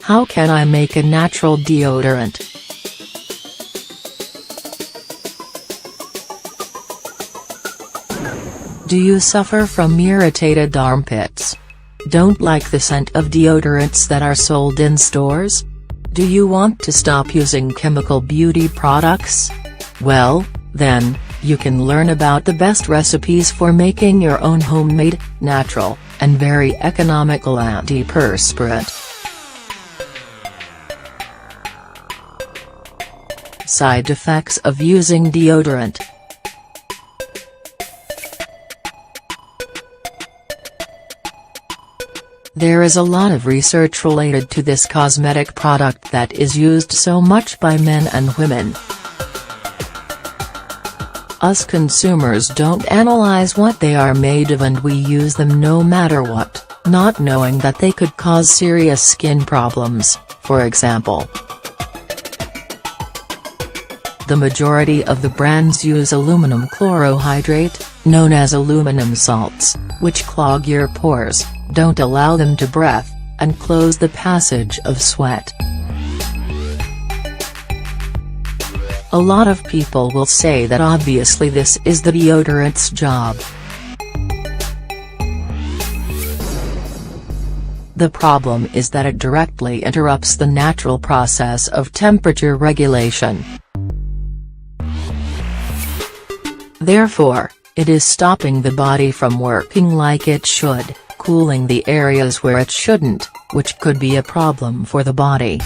How can I make a natural deodorant? Do you suffer from irritated armpits? Don't like the scent of deodorants that are sold in stores? Do you want to stop using chemical beauty products? Well, then, you can learn about the best recipes for making your own homemade, natural, and very economical antiperspirant. Side effects of using deodorant. There is a lot of research related to this cosmetic product that is used so much by men and women. Us consumers don't analyze what they are made of and we use them no matter what, not knowing that they could cause serious skin problems, for example. The majority of the brands use aluminum chlorohydrate, known as aluminum salts, which clog your pores, don't allow them to breathe, and close the passage of sweat. A lot of people will say that obviously this is the deodorant's job. The problem is that it directly interrupts the natural process of temperature regulation. Therefore, it is stopping the body from working like it should, cooling the areas where it shouldn't, which could be a problem for the body.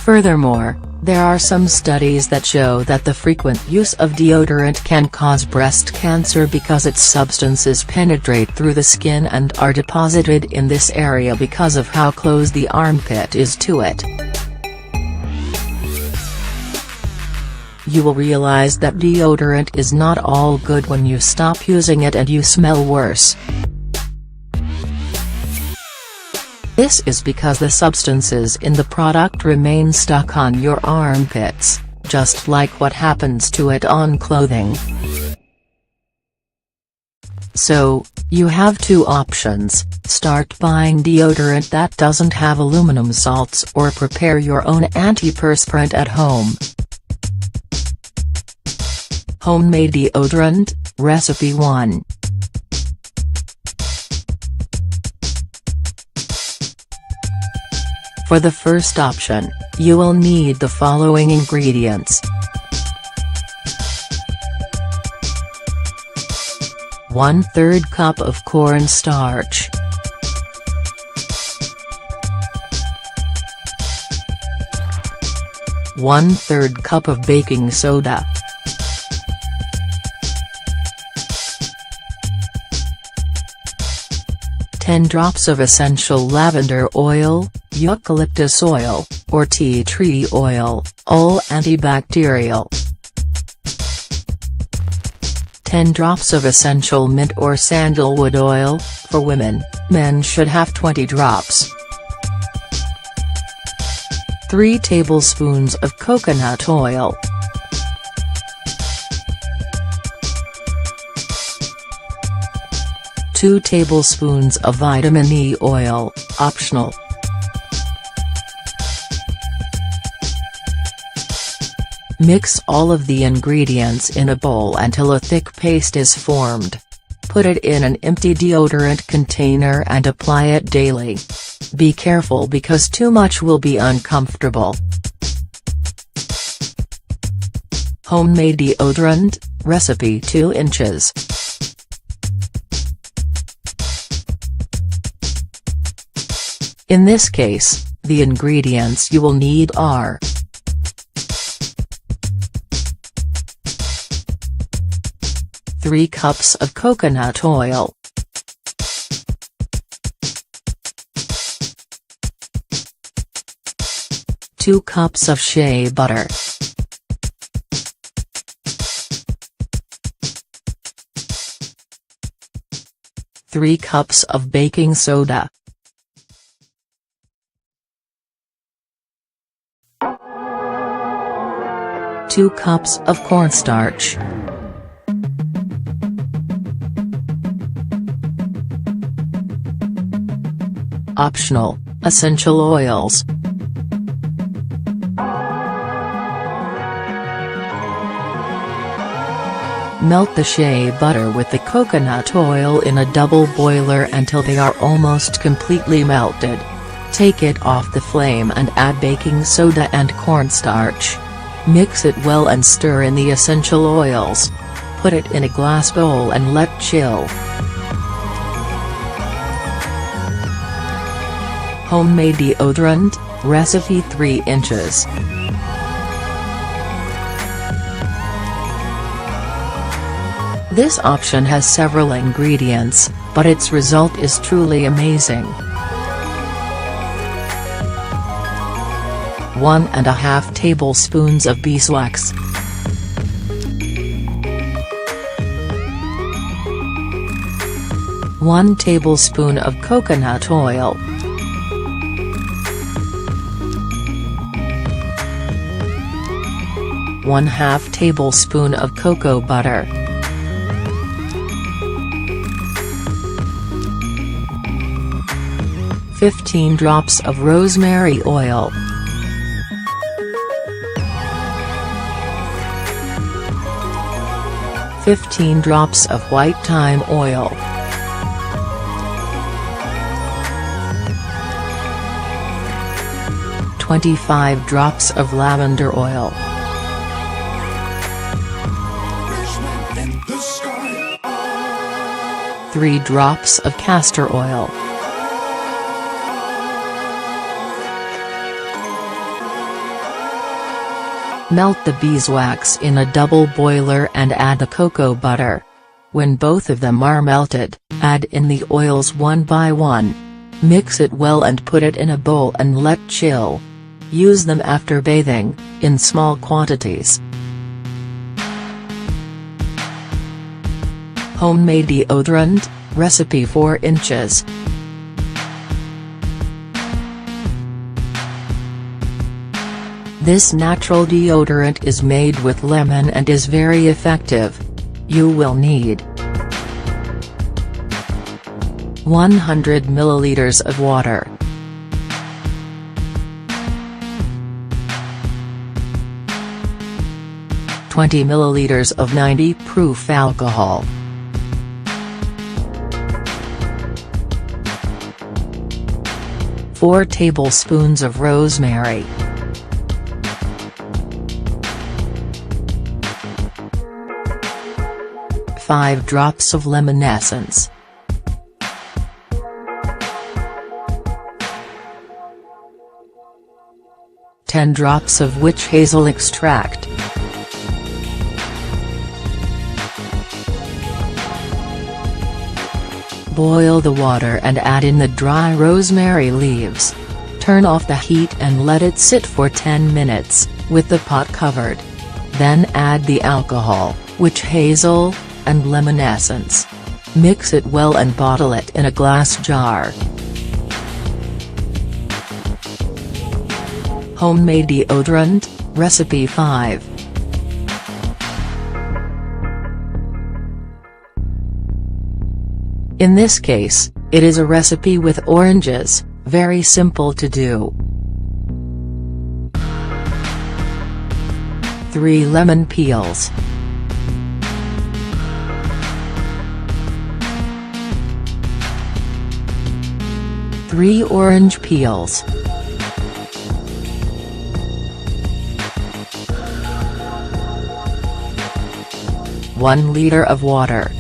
Furthermore, there are some studies that show that the frequent use of deodorant can cause breast cancer because its substances penetrate through the skin and are deposited in this area because of how close the armpit is to it. You will realize that deodorant is not all good when you stop using it and you smell worse. This is because the substances in the product remain stuck on your armpits, just like what happens to it on clothing. So, you have two options: start buying deodorant that doesn't have aluminum salts or prepare your own antiperspirant at home. Homemade deodorant, Recipe 1. For the first option, you will need the following ingredients. 1/3 cup of cornstarch. 1/3 cup of baking soda. 10 drops of essential lavender oil, eucalyptus oil, or tea tree oil, all antibacterial. 10 drops of essential mint or sandalwood oil, for women, men should have 20 drops. 3 tablespoons of coconut oil. 2 tablespoons of vitamin E oil, optional. Mix all of the ingredients in a bowl until a thick paste is formed. Put it in an empty deodorant container and apply it daily. Be careful because too much will be uncomfortable. Homemade deodorant, Recipe 2 inches. In this case, the ingredients you will need are: 3 cups of coconut oil, 2 cups of shea butter, 3 cups of baking soda, 2 cups of cornstarch, Optional, essential oils. Melt the shea butter with the coconut oil in a double boiler until they are almost completely melted. Take it off the flame and add baking soda and cornstarch. Mix it well and stir in the essential oils. Put it in a glass bowl and let chill. Homemade deodorant, recipe 3 inches. This option has several ingredients, but its result is truly amazing. 1½ tablespoons of beeswax. 1 tablespoon of coconut oil. 1/2 tablespoon of cocoa butter. 15 drops of rosemary oil. 15 drops of white thyme oil. 25 drops of lavender oil. 3 drops of castor oil. Melt the beeswax in a double boiler and add the cocoa butter. When both of them are melted, add in the oils one by one. Mix it well and put it in a bowl and let chill. Use them after bathing, in small quantities. Homemade deodorant, recipe 4 inches. This natural deodorant is made with lemon and is very effective. You will need 100 milliliters of water, 20 milliliters of 90 proof alcohol, 4 tablespoons of rosemary, 5 drops of lemon essence, 10 drops of witch hazel extract, boil the water and add in the dry rosemary leaves. Turn off the heat and let it sit for 10 minutes, with the pot covered. Then add the alcohol, witch hazel, and lemon essence. Mix it well and bottle it in a glass jar. Homemade deodorant, recipe 5. In this case, it is a recipe with oranges, very simple to do. 3 lemon peels. 3 orange peels. 1 liter of water.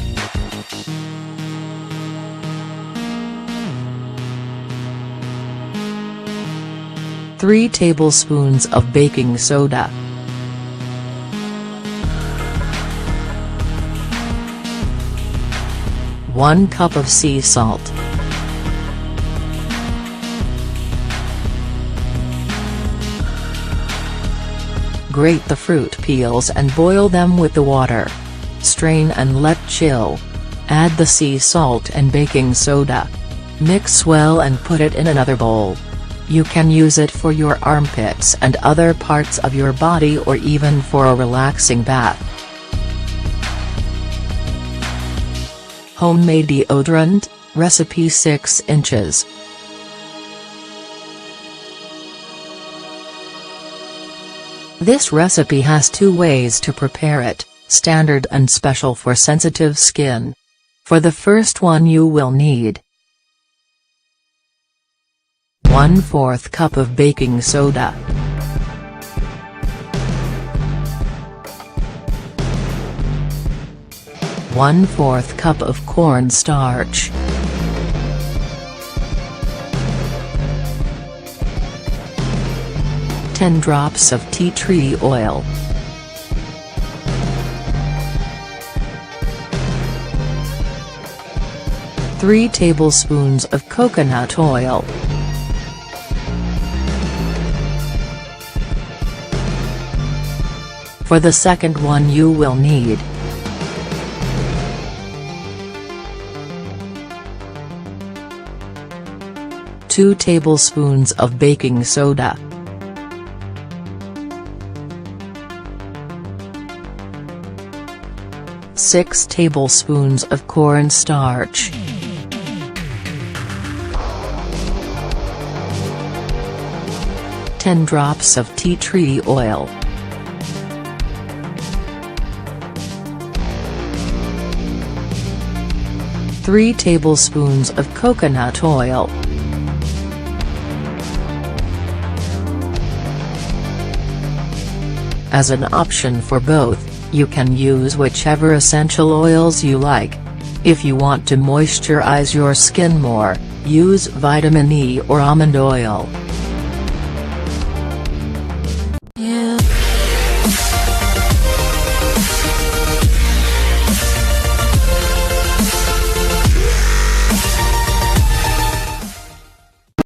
3 tablespoons of baking soda. 1 cup of sea salt. Grate the fruit peels and boil them with the water. Strain and let chill. Add the sea salt and baking soda. Mix well and put it in another bowl. You can use it for your armpits and other parts of your body or even for a relaxing bath. Homemade deodorant, recipe 6 inches. This recipe has 2 ways to prepare it, standard and special for sensitive skin. For the first one you will need 1/4 cup of baking soda, 1/4 cup of cornstarch, 10 drops of tea tree oil, 3 tablespoons of coconut oil, For the second one you will need 2 tablespoons of baking soda, 6 tablespoons of cornstarch, 10 drops of tea tree oil, 3 tablespoons of coconut oil, As an option for both, you can use whichever essential oils you like. If you want to moisturize your skin more, use vitamin E or almond oil.